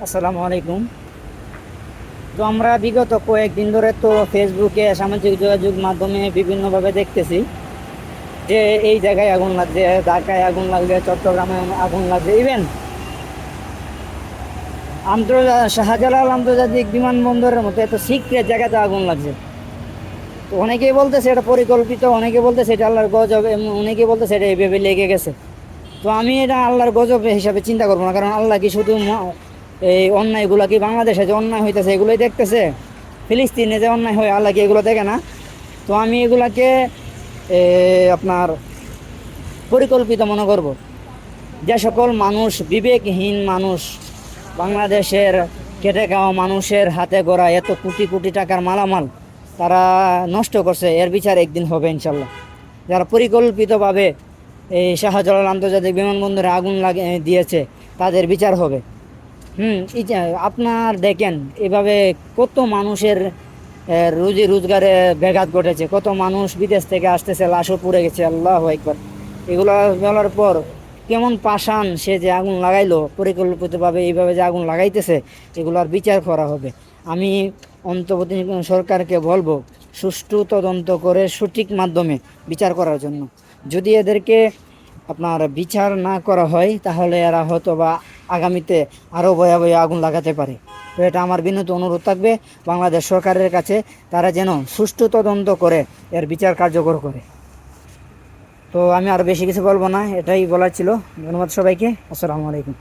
আসসালামু আলাইকুম। তো আমরা বিগত কয়েকদিন ধরে তো ফেসবুকে সামাজিক যোগাযোগ মাধ্যমে বিভিন্নভাবে দেখতেছি যে এই জায়গায় আগুন লাগছে, ঢাকায় আগুন লাগছে, চট্টগ্রামে আগুন লাগছে, ইভেন শাহজালাল আন্তর্জাতিক বিমানবন্দরের মতো এত সিক্রেট জায়গাতে আগুন লাগছে। তো অনেকেই বলতেছে এটা পরিকল্পিত, অনেকে বলতেছে এটা আল্লাহর গজব, এবং অনেকে বলতেছে এটা এইভাবে লেগে গেছে। তো আমি এটা আল্লাহর গজব হিসাবে চিন্তা করবো না, কারণ আল্লাহ কি শুধু এই অন্যায়গুলো কি বাংলাদেশে যে অন্যায় হইতেছে এগুলোই দেখতেছে? ফিলিস্তিনে যে অন্যায় হয় আল্লাহ কি এগুলো দেখে না? তো আমি এগুলাকে আপনার পরিকল্পিত মনে করব। যে সকল মানুষ, বিবেকহীন মানুষ, বাংলাদেশের খেটে খাওয়া মানুষের হাতে গড়া এত কোটি কোটি টাকার মালামাল তারা নষ্ট করছে, এর বিচার একদিন হবে ইনশাল্লাহ। যারা পরিকল্পিতভাবে এই শাহজালাল আন্তর্জাতিক বিমানবন্দরে আগুন দিয়েছে তাদের বিচার হবে। এই যে আপনার দেখেন এভাবে কত মানুষের রুজি রোজগারে ব্যাঘাত ঘটেছে, কত মানুষ বিদেশ থেকে আসতেছে, লাশও পুড়ে গেছে। আল্লাহু আকবার। এগুলো বলার পর কেমন পাষাণ সে যে আগুন লাগাইলো পরিকল্পিতভাবে, এইভাবে যে আগুন লাগাইতেছে, এগুলোর বিচার করা হবে। আমি অন্তর্বর্তীকালীন সরকারকে বলবো সুষ্ঠু তদন্ত করে সঠিক মাধ্যমে বিচার করার জন্য। যদি এদেরকে আপনার বিচার না করা হয় তাহলে এরা হয়তো বা আগামীতে আরও ভয়াবহ আগুন লাগাতে পারে। তো এটা আমার বিনীত অনুরোধ থাকবে বাংলাদেশ সরকারের কাছে, তারা যেন সুষ্ঠু তদন্ত করে এর বিচার কার্যকর করে। তো আমি আর বেশি কিছু বলবো না, এটাই বলার ছিল। ধন্যবাদ সবাইকে। আসসালামু আলাইকুম।